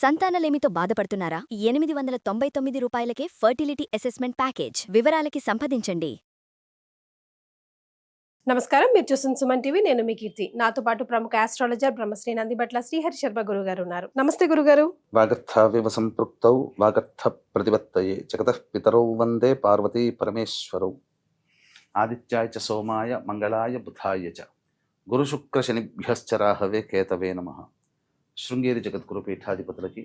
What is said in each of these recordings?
సంతానలేమితో బాధపడుతున్నారా? 899 రూపాయలకే fertility assessment package. వివరాలకి సంప్రదించండి. నమస్కారం, మీరు చూస్తున్న సుమన్ టీవీ. నేను మీ కీర్తి. నాతో పాటు ప్రముఖ ఆస్ట్రాలజర్ బ్రహ్మశ్రీ నందిబట్ల శ్రీహరి శర్మ గురుగారు ఉన్నారు. నమస్తే గురుగారు. వాగర్థావివ సంపృక్తౌ వాగర్థ ప్రతిపత్తయే జగతః పితరౌ వందే పార్వతీ పరమేశ్వరౌ. ఆదిత్యాయ చ సోమాయ మంగళాయ బుధాయ చ గురుశుక్ర శనిభ్యశ్చ రాహవే కేతవే నమః. శృంగేరి జగద్గురు పీఠాధిపతులకి,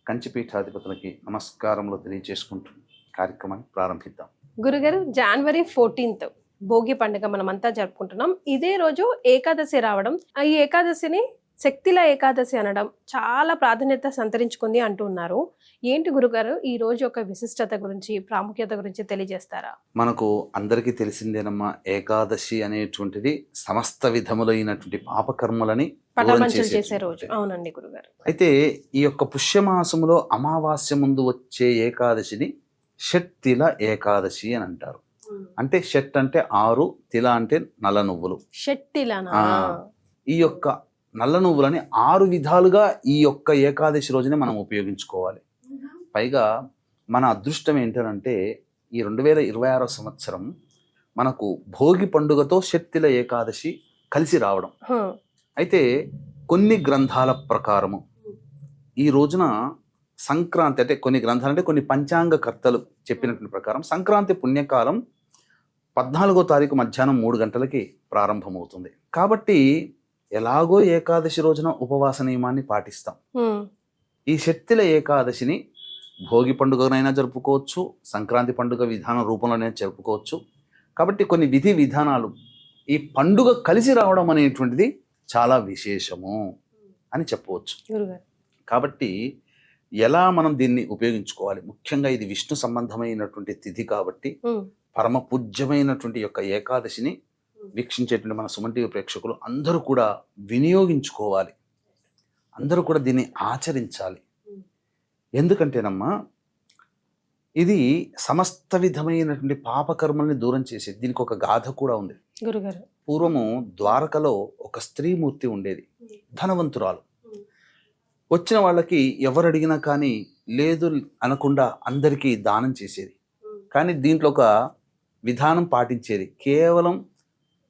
కంచి పీఠాధిపతులకి నమస్కారములు తెలియజేసుకుంటూ కార్యక్రమాన్ని ప్రారంభిద్దాం. గురుగారు, January 14th భోగి పండుగ మనమంతా జరుపుకుంటున్నాం. ఇదే రోజు ఏకాదశి రావడం, ఈ ఏకాదశిని శక్తిల ఏకాదశి అనడం చాలా ప్రాధాన్యత సంతరించుకుంది అంటూ ఉన్నారు. ఏంటి గురుగారు, ఈ రోజు యొక్క విశిష్టత గురించి, ప్రాముఖ్యత గురించి తెలియజేస్తారా? మనకు అందరికీ తెలిసిందేనమ్మా, ఏకాదశి అనేటువంటిది సమస్త విధములైనటువంటి పాపకర్మలని పటాపంచలు చేసే రోజు. అవునండి గురుగారు. అయితే ఈ యొక్క పుష్యమాసములో అమావాస్య ముందు వచ్చే ఏకాదశిని షట్తిల ఏకాదశి అని అంటారు. అంటే షట్ అంటే 6, తిల అంటే నల్ల నువ్వులు. ఈ యొక్క నల్ల నువ్వులని 6 విధాలుగా ఈ యొక్క ఏకాదశి రోజునే మనం ఉపయోగించుకోవాలి. పైగా మన అదృష్టం ఏంటంటే ఈ 2026 సంవత్సరం మనకు భోగి పండుగతో షట్తిల ఏకాదశి కలిసి రావడం. అయితే కొన్ని గ్రంథాల ప్రకారము ఈ రోజున సంక్రాంతి, అంటే కొన్ని గ్రంథాలు అంటే కొన్ని పంచాంగ కర్తలు చెప్పినటువంటి ప్రకారం సంక్రాంతి పుణ్యకాలం 14వ తారీఖు మధ్యాహ్నం 3 గంటలకి ప్రారంభమవుతుంది. కాబట్టి ఎలాగో ఏకాదశి రోజున ఉపవాస నియమాన్ని పాటిస్తాం. ఈ షట్తిల ఏకాదశిని భోగి పండుగనైనా జరుపుకోవచ్చు, సంక్రాంతి పండుగ విధాన రూపంలోనైనా జరుపుకోవచ్చు. కాబట్టి కొన్ని విధి విధానాలు, ఈ పండుగ కలిసి రావడం అనేటువంటిది చాలా విశేషము అని చెప్పవచ్చు. కాబట్టి ఎలా మనం దీన్ని ఉపయోగించుకోవాలి? ముఖ్యంగా ఇది విష్ణు సంబంధమైనటువంటి తిథి కాబట్టి పరమ పూజ్యమైనటువంటి యొక్క ఏకాదశిని వీక్షించేటువంటి మన సుమన్ టీవీ ప్రేక్షకులు అందరూ కూడా వినియోగించుకోవాలి. అందరూ కూడా దీన్ని ఆచరించాలి. ఎందుకంటేనమ్మా, ఇది సమస్త విధమైనటువంటి పాపకర్మల్ని దూరం చేసేది. దీనికి ఒక గాథ కూడా ఉంది. పూర్వము ద్వారకలో ఒక స్త్రీమూర్తి ఉండేది, ధనవంతురాలు. వచ్చిన వాళ్ళకి ఎవరు అడిగినా కానీ లేదు అనకుండా అందరికీ దానం చేసేది. కానీ దీంట్లో ఒక విధానం పాటించేది. కేవలం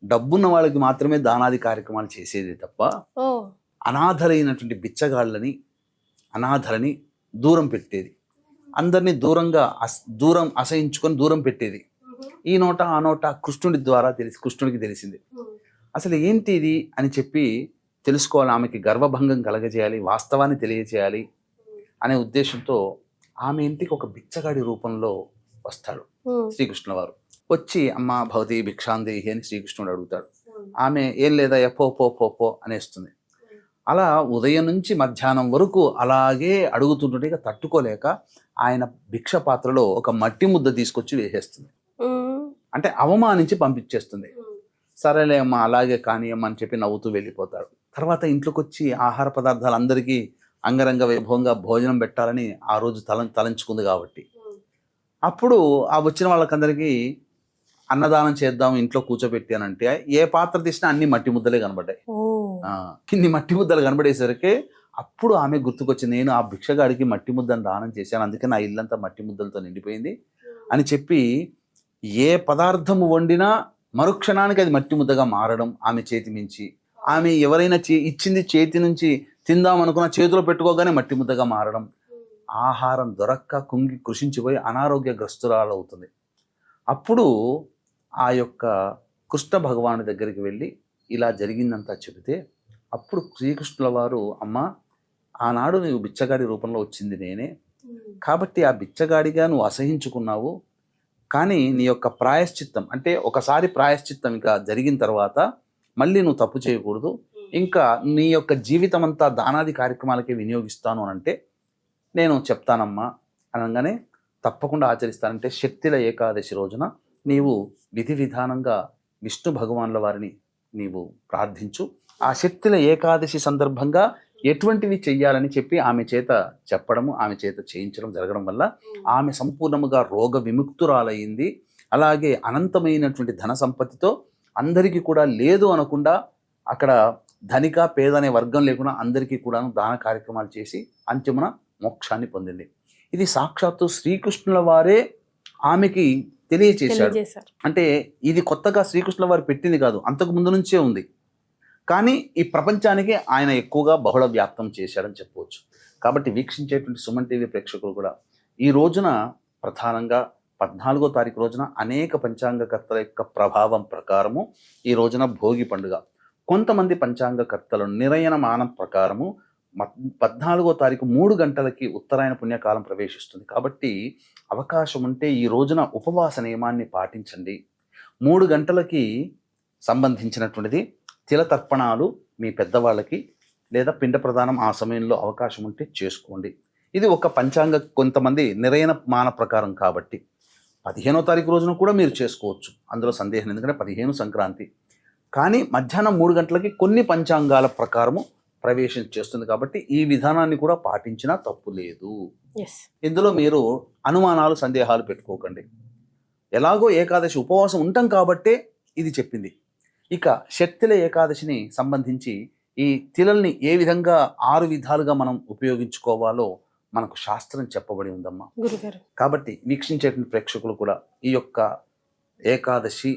డబ్బున్న వాళ్ళకి మాత్రమే దానాది కార్యక్రమాలు చేసేది తప్ప అనాథలైనటువంటి బిచ్చగాళ్ళని, అనాథలని దూరం పెట్టేది. అందరినీ దూరం అసహించుకొని దూరం పెట్టేది. ఈ నోట ఆ నోట కృష్ణుడికి తెలిసింది. అసలు ఏంటి ఇది అని చెప్పి తెలుసుకోవాలి, ఆమెకి గర్వభంగం కలగజేయాలి, వాస్తవాన్ని తెలియజేయాలి అనే ఉద్దేశంతో ఆమె ఇంటికి ఒక బిచ్చగాడి రూపంలో వస్తాడు శ్రీకృష్ణుల వారు. వచ్చి అమ్మ భవతి భిక్షాందేహి అని శ్రీకృష్ణుడు అడుగుతాడు. ఆమె ఏం లేదా పో అనేస్తుంది. అలా ఉదయం నుంచి మధ్యాహ్నం వరకు అలాగే అడుగుతుంటే తట్టుకోలేక ఆయన భిక్ష పాత్రలో ఒక మట్టి ముద్ద తీసుకొచ్చి వేసేస్తుంది. అంటే అవమానించి పంపించేస్తుంది. సరేలే అమ్మ, అలాగే కానీ అమ్మ అని చెప్పి నవ్వుతూ వెళ్ళిపోతాడు. తర్వాత ఇంట్లోకి వచ్చి ఆహార పదార్థాలు అందరికీ అంగరంగ వైభవంగా భోజనం పెట్టాలని ఆ రోజు తలంచుకుంది కాబట్టి అప్పుడు ఆ వచ్చిన వాళ్ళకందరికీ అన్నదానం చేద్దాం ఇంట్లో కూర్చోబెట్టి అని అంటే ఏ పాత్ర తీసినా అన్ని మట్టి ముద్దలే కనబడ్డాయి. ఇన్ని మట్టి ముద్దలు కనబడేసరికి అప్పుడు ఆమె గుర్తుకొచ్చింది, నేను ఆ భిక్షగాడికి మట్టి ముద్దను దానం చేశాను, అందుకే నా ఇల్లంతా మట్టి ముద్దలతో నిండిపోయింది అని చెప్పి ఏ పదార్థము వండినా మరుక్షణానికి అది మట్టి ముద్దగా మారడం ఆమె చేతి మించి. ఆమె ఎవరైనా ఇచ్చింది చేతి నుంచి తిందాం అనుకున్న చేతిలో పెట్టుకోగానే మట్టి ముద్దగా మారడం. ఆహారం దొరక్క కుంగి కృషించిపోయి అనారోగ్యగ్రస్తురాలు అవుతుంది. అప్పుడు ఆ యొక్క కృష్ణ భగవాను దగ్గరికి వెళ్ళి ఇలా జరిగిందంతా చెబితే అప్పుడు శ్రీకృష్ణుల వారు, అమ్మ ఆనాడు నువ్వు బిచ్చగాడి రూపంలో వచ్చింది నేనే, కాబట్టి ఆ బిచ్చగాడిగా నువ్వు అసహించుకున్నావు. కానీ నీ యొక్క ప్రాయశ్చిత్తం, అంటే ఒకసారి ప్రాయశ్చిత్తం ఇంకా జరిగిన తర్వాత మళ్ళీ నువ్వు తప్పు చేయకూడదు, ఇంకా నీ యొక్క జీవితం అంతా దానాది కార్యక్రమాలకే వినియోగిస్తాను అని అంటే నేను చెప్తానమ్మా అనగానే తప్పకుండా ఆచరిస్తానంటే శక్తిల ఏకాదశి రోజున నీవు విధి విధానంగా విష్ణు భగవాన్ల వారిని నీవు ప్రార్థించు. ఆ శక్తిల ఏకాదశి సందర్భంగా ఎటువంటివి చెయ్యాలని చెప్పి ఆమె చేత చెప్పడము, ఆమె చేత చేయించడం జరగడం వల్ల ఆమె సంపూర్ణముగా రోగ విముక్తురాలయ్యింది. అలాగే అనంతమైనటువంటి ధన సంపత్తితో అందరికీ కూడా లేదు అనకుండా, అక్కడ ధనిక పేద అనే వర్గం లేకుండా అందరికీ కూడా దాన కార్యక్రమాలు చేసి అంత్యమున మోక్షాన్ని పొందింది. ఇది సాక్షాత్తు శ్రీకృష్ణుల వారే ఆమెకి తెలియచేశాడు. తెలియజేశారు. అంటే ఇది కొత్తగా శ్రీకృష్ణుల వారు పెట్టింది కాదు, అంతకు ముందు నుంచే ఉంది. కానీ ఈ ప్రపంచానికి ఆయన ఎక్కువగా బహుళ వ్యాప్తం చేశాడని చెప్పవచ్చు. కాబట్టి వీక్షించేటువంటి సుమన్ టీవీ ప్రేక్షకులు కూడా ఈ రోజున ప్రధానంగా 14వ తారీఖు రోజున అనేక పంచాంగకర్తల యొక్క ప్రభావం ప్రకారము ఈ రోజున భోగి పండుగ. కొంతమంది పంచాంగకర్తలు నిరయనమానం ప్రకారము 14వ తారీఖు 3 గంటలకి ఉత్తరాయణ పుణ్యకాలం ప్రవేశిస్తుంది. కాబట్టి అవకాశం ఉంటే ఈ రోజున ఉపవాస నియమాన్ని పాటించండి. 3 గంటలకి సంబంధించినటువంటిది తిల తర్పణాలు మీ పెద్దవాళ్ళకి లేదా పిండ ప్రదానం ఆ సమయంలో అవకాశం ఉంటే చేసుకోండి. ఇది ఒక పంచాంగ కొంతమంది నిరయన మాన ప్రకారం కాబట్టి 15వ తారీఖు రోజున కూడా మీరు చేసుకోవచ్చు, అందులో సందేహం. ఎందుకంటే 15 సంక్రాంతి. కానీ మధ్యాహ్నం 3 గంటలకి కొన్ని పంచాంగాల ప్రకారము ప్రవేశం చేస్తుంది కాబట్టి ఈ విధానాన్ని కూడా పాటించినా తప్పు లేదు. ఇందులో మీరు అనుమానాలు సందేహాలు పెట్టుకోకండి. ఎలాగో ఏకాదశి ఉపవాసం ఉంటాం కాబట్టే ఇది చెప్పింది. ఇక షట్తిల ఏకాదశిని సంబంధించి ఈ తిలల్ని ఏ విధంగా 6 విధాలుగా మనం ఉపయోగించుకోవాలో మనకు శాస్త్రం చెప్పబడి ఉందమ్మా. గురుగారు, కాబట్టి వీక్షించేటువంటి ప్రేక్షకులు కూడా ఈ యొక్క ఏకాదశి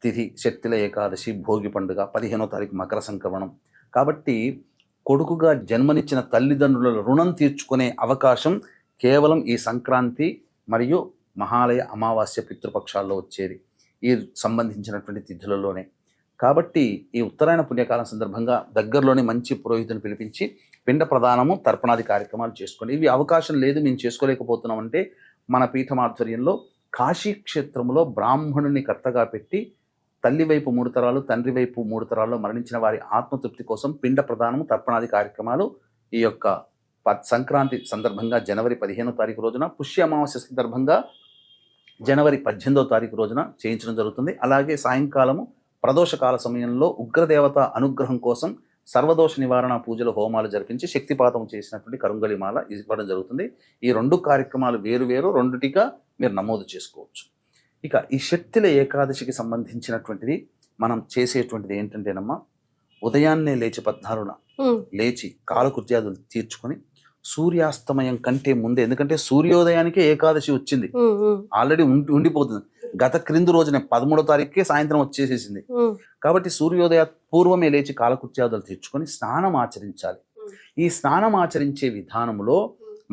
తిథి షట్తిల ఏకాదశి భోగి పండుగ 15వ తారీఖు మకర సంక్రమణం కాబట్టి కొడుకుగా జన్మనిచ్చిన తల్లిదండ్రుల రుణం తీర్చుకునే అవకాశం కేవలం ఈ సంక్రాంతి మరియు మహాలయ అమావాస్య పితృపక్షాల్లో వచ్చేది ఈ సంబంధించినటువంటి తిథులలోనే. కాబట్టి ఈ ఉత్తరాయణ పుణ్యకాలం సందర్భంగా దగ్గరలోని మంచి పురోహితుని పిలిపించి పిండ ప్రదానము తర్పణాది కార్యక్రమాలు చేసుకోండి. ఇవి అవకాశం లేదు, మేము చేసుకోలేకపోతున్నాం అంటే మన పీఠం ఆధ్వర్యంలో కాశీ క్షేత్రంలో బ్రాహ్మణుని కర్తగా పెట్టి తల్లి వైపు 3 తరాలు తండ్రి వైపు 3 తరాల్లో మరణించిన వారి ఆత్మతృప్తి కోసం పిండ ప్రదానము తర్పణాది కార్యక్రమాలు ఈ యొక్క సంక్రాంతి సందర్భంగా జనవరి 15వ తారీఖు రోజున, పుష్య అమావాస్య సందర్భంగా జనవరి 18వ తారీఖు రోజున చేయించడం జరుగుతుంది. అలాగే సాయంకాలము ప్రదోషకాల సమయంలో ఉగ్రదేవత అనుగ్రహం కోసం సర్వదోష నివారణ పూజలు హోమాలు జరిపించి శక్తిపాతం చేసినటువంటి కరుంగలిమాల ఇవ్వడం జరుగుతుంది. ఈ 2 కార్యక్రమాలు వేరు రెండుటిగా మీరు నమోదు చేసుకోవచ్చు. ఇక ఈ షట్తిల ఏకాదశికి సంబంధించినటువంటిది మనం చేసేటువంటిది ఏంటంటేనమ్మా, ఉదయాన్నే లేచి 14న లేచి కాలకృత్యాదులు తీర్చుకొని సూర్యాస్తమయం కంటే ముందే, ఎందుకంటే సూర్యోదయానికే ఏకాదశి వచ్చింది, ఆల్రెడీ ఉండిపోతుంది. గత క్రింది రోజునే 13వ తారీఖుకే సాయంత్రం వచ్చేసేసింది. కాబట్టి సూర్యోదయ పూర్వమే లేచి కాలకృత్యాదులు తీర్చుకొని స్నానం ఆచరించాలి. ఈ స్నానం ఆచరించే విధానంలో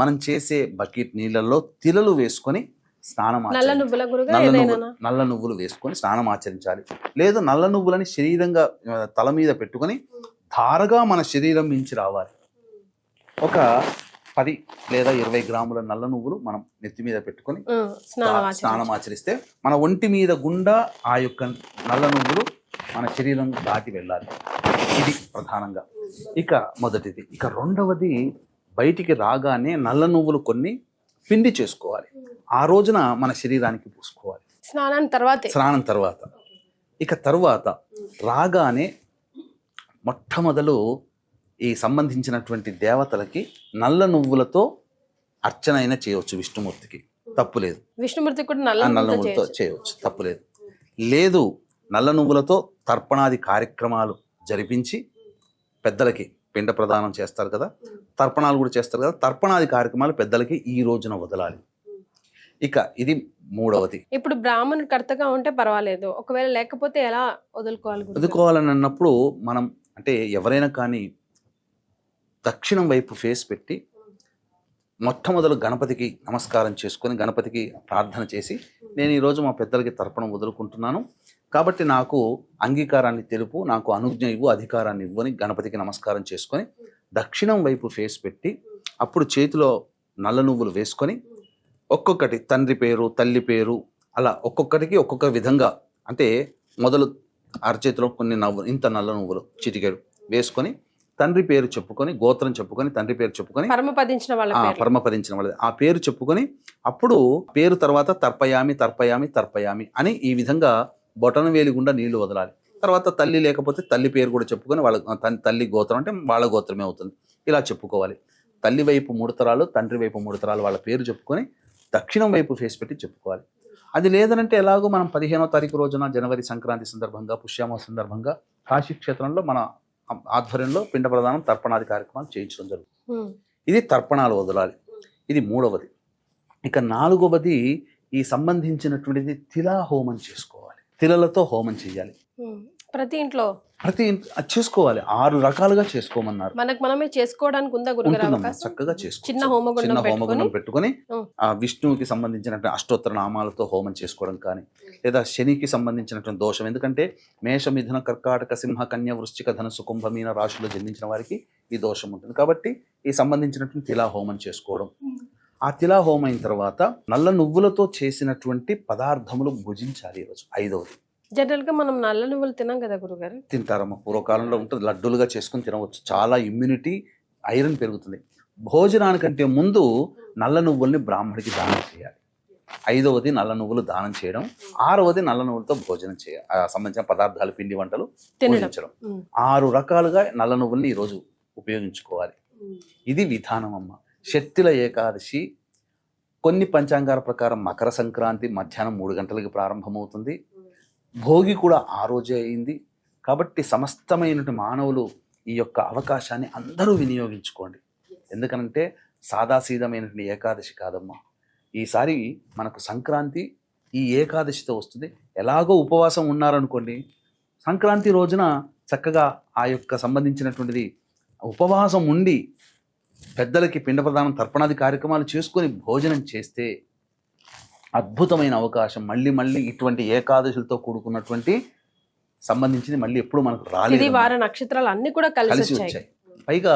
మనం చేసే బకెట్ నీళ్ళల్లో తిలలు వేసుకొని స్నానం నల్ల నువ్వులు వేసుకొని స్నానం ఆచరించాలి. లేదు నల్ల నువ్వులని శరీరంగా తల మీద పెట్టుకొని ధారగా మన శరీరం మించి రావాలి. ఒక 10 లేదా 20 గ్రాముల నల్ల నువ్వులు మనం నెత్తి మీద పెట్టుకొని స్నానం ఆచరిస్తే మన ఒంటి మీద గుండా ఆ యొక్క నల్ల నువ్వులు మన శరీరం దాటి వెళ్ళాలి. ఇది ప్రధానంగా. ఇక మొదటిది. ఇక రెండవది, బయటికి రాగానే నల్ల నువ్వులు కొన్ని పిండి చేసుకోవాలి. ఆ రోజున మన శరీరానికి పూసుకోవాలి స్నానం తర్వాత. ఇక తర్వాత రాగానే మొట్టమొదలు ఈ సంబంధించినటువంటి దేవతలకి నల్ల నువ్వులతో అర్చన అయినా చేయవచ్చు. విష్ణుమూర్తికి తప్పులేదు, విష్ణుమూర్తికి కూడా నల్ల నువ్వులతో చేయవచ్చు, తప్పులేదు. లేదు నల్ల నువ్వులతో తర్పణాది కార్యక్రమాలు జరిపించి పెద్దలకి పిండ ప్రదానం చేస్తారు కదా, తర్పణాలు కూడా చేస్తారు కదా, తర్పణాది కార్యక్రమాలు పెద్దలకి ఈ రోజున వదలాలి. ఇక ఇది మూడవది. ఇప్పుడు బ్రాహ్మణుడు కర్తగా ఉంటే పర్వాలేదు, ఒకవేళ లేకపోతే ఎలా వదులుకోవాలని అన్నప్పుడు మనం అంటే ఎవరైనా కానీ దక్షిణం వైపు ఫేస్ పెట్టి మొట్టమొదలు గణపతికి నమస్కారం చేసుకొని గణపతికి ప్రార్థన చేసి, నేను ఈరోజు మా పెద్దలకి తర్పణం వదులుకుంటున్నాను కాబట్టి నాకు అంగీకారాన్ని తెలుపు, నాకు అనుజ్ఞ ఇవ్వు, అధికారాన్ని ఇవ్వు అని గణపతికి నమస్కారం చేసుకొని దక్షిణం వైపు ఫేస్ పెట్టి అప్పుడు చేతిలో నల్ల నువ్వులు వేసుకొని ఒక్కొక్కటి తండ్రి పేరు తల్లి పేరు అలా ఒక్కొక్కటికి ఒక్కొక్క విధంగా, అంటే మొదలు అరచేతిలో కొన్ని ఇంత నల్ల నువ్వులు చిటికెడు వేసుకొని తండ్రి పేరు చెప్పుకొని గోత్రం చెప్పుకొని తండ్రి పేరు చెప్పుకొని పరమపదించిన వాళ్ళ ఆ పేరు చెప్పుకొని అప్పుడు పేరు తర్వాత తర్పయామి తర్పయామి తర్పయామి అని ఈ విధంగా బొటన వేలి గుండా నీళ్లు వదలాలి. తర్వాత తల్లి లేకపోతే తల్లి పేరు కూడా చెప్పుకొని వాళ్ళ తల్లి గోత్రం అంటే వాళ్ళ గోత్రమే అవుతుంది, ఇలా చెప్పుకోవాలి. తల్లి వైపు 3 తరాలు తండ్రి వైపు 3 తరాలు వాళ్ళ పేరు చెప్పుకొని దక్షిణం వైపు ఫేస్ పెట్టి చెప్పుకోవాలి. అది లేదనంటే ఎలాగో మనం 15వ తారీఖు రోజున జనవరి సంక్రాంతి సందర్భంగా పుష్యామ సందర్భంగా కాశీ క్షేత్రంలో మన ఆధ్వర్యంలో పిండ ప్రదానం తర్పణాది కార్యక్రమాలు చేయించడం జరుగుతుంది. ఇది తర్పణాలు వదలాలి. ఇది 3వది. ఇక 4వది ఈ సంబంధించినటువంటిది తిలా హోమం చేసుకోవాలి. తిలలతో హోమం చేయాలి. ప్రతి ఇంట్లో అది చేసుకోవాలి. 6 రకాలుగా చేసుకోమన్నారు. మనమే చేసుకోవడానికి ఉందా గురుగారు ఉంటుందమ్మా, అవకాశం? చక్కగా చేసుకో. చిన్న హోమగుండం పెట్టుకొని ఆ విష్ణువుకి సంబంధించినటువంటి అష్టోత్తర నామాలతో హోమం చేసుకోవడం కానీ, లేదా శనికి సంబంధించినటువంటి దోషం. ఎందుకంటే మేష, మిథున, కర్కాటక, సింహ, కన్య, వృశ్చిక, ధనుసు, కుంభ, మీన రాశుల్లో జన్మించిన వారికి ఈ దోషం ఉంటుంది. కాబట్టి ఈ సంబంధించినటువంటి తిలా హోమం చేసుకోవడం. ఆ తిలా హోమం అయిన తర్వాత నల్ల నువ్వులతో చేసినటువంటి పదార్థములు భుజించాలి ఈరోజు. 5వది. జనరల్ గా మనం నల్ల నువ్వులు తినాం కదా గురుగారు. తింటారమ్మా, పూర్వకాలంలో ఉంటుంది. లడ్డూలుగా చేసుకుని తినవచ్చు. చాలా ఇమ్యూనిటీ, ఐరన్ పెరుగుతుంది. భోజనానికంటే ముందు నల్ల నువ్వుల్ని బ్రాహ్మడికి దానం చేయాలి. 5వది నల్ల నువ్వులు దానం చేయడం. 6వది నల్ల నువ్వులతో భోజనం చేయాలి. సంబంధించిన పదార్థాలు, పిండి వంటలు పూజించడం. 6 రకాలుగా నల్ల నువ్వుల్ని ఈరోజు ఉపయోగించుకోవాలి. ఇది విధానం అమ్మ. శక్తిల ఏకాదశి కొన్ని పంచాంగాల ప్రకారం మకర సంక్రాంతి మధ్యాహ్నం 3 గంటలకి ప్రారంభమవుతుంది. భోగి కూడా ఆ రోజే అయింది. కాబట్టి సమస్తమైనటువంటి మానవులు ఈ యొక్క అవకాశాన్ని అందరూ వినియోగించుకోండి. ఎందుకనంటే సాదాసీదమైనటువంటి ఏకాదశి కాదమ్మా. ఈసారి మనకు సంక్రాంతి ఈ ఏకాదశితో వస్తుంది. ఎలాగో ఉపవాసం ఉన్నారనుకోండి, సంక్రాంతి రోజున చక్కగా ఆ యొక్క సంబంధించినటువంటిది ఉపవాసం ఉండి పెద్దలకి పిండ ప్రదానం, తర్పణాది కార్యక్రమాలు చేసుకొని భోజనం చేస్తే అద్భుతమైన అవకాశం. మళ్ళీ ఇటువంటి ఏకాదశులతో కూడుకున్నటువంటి సంబంధించింది మళ్ళీ ఎప్పుడు మనకు రాలేదు. వార నక్షత్రాలు అన్ని కూడా కలిసి వచ్చాయి. పైగా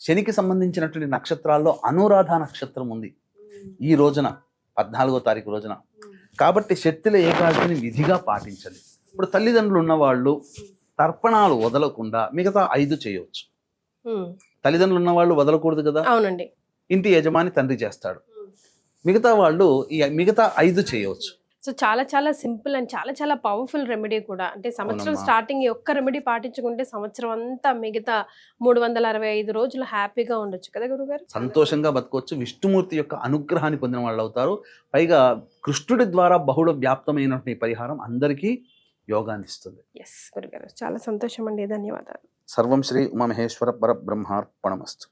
శనికి సంబంధించినటువంటి నక్షత్రాల్లో అనురాధ నక్షత్రం ఉంది ఈ రోజున, 14వ తారీఖు రోజున. కాబట్టి శక్తుల ఏకాదశిని విధిగా పాటించాలి. ఇప్పుడు తల్లిదండ్రులు ఉన్నవాళ్ళు తర్పణాలు వదలకుండా మిగతా 5 చేయవచ్చు. తల్లిదండ్రులు ఉన్న వాళ్ళు వదలకూడదు కదా. అవునండి. ఇంటి యజమాని తండ్రి చేస్తాడు. మిగతా వాళ్ళు ఈ మిగతా 5 చేయవచ్చు. సో చాలా చాలా సింపుల్ అండ్ చాలా చాలా పవర్ఫుల్ రెమెడీ కూడా. అంటే సంవత్సరం స్టార్టింగ్ ఈ ఒక్క రెమెడీ పాటించుకుంటే సంవత్సరం అంతా మిగతా 365 రోజులు హ్యాపీగా ఉండొచ్చు కదా గురుగారు. సంతోషంగా బతకొచ్చు. విష్ణుమూర్తి యొక్క అనుగ్రహాన్ని పొందిన వాళ్ళు అవుతారు. పైగా కృష్ణుడి ద్వారా బహుళ వ్యాప్తమైనటువంటి పరిహారం అందరికీ యోగాన్ని ఇస్తుంది. ఎస్ గురుగారు, చాలా సంతోషం అండి. ధన్యవాదాలు. సర్వం శ్రీ ఉమామహేశ్వర పరబ్రహ్మార్పణమస్తు.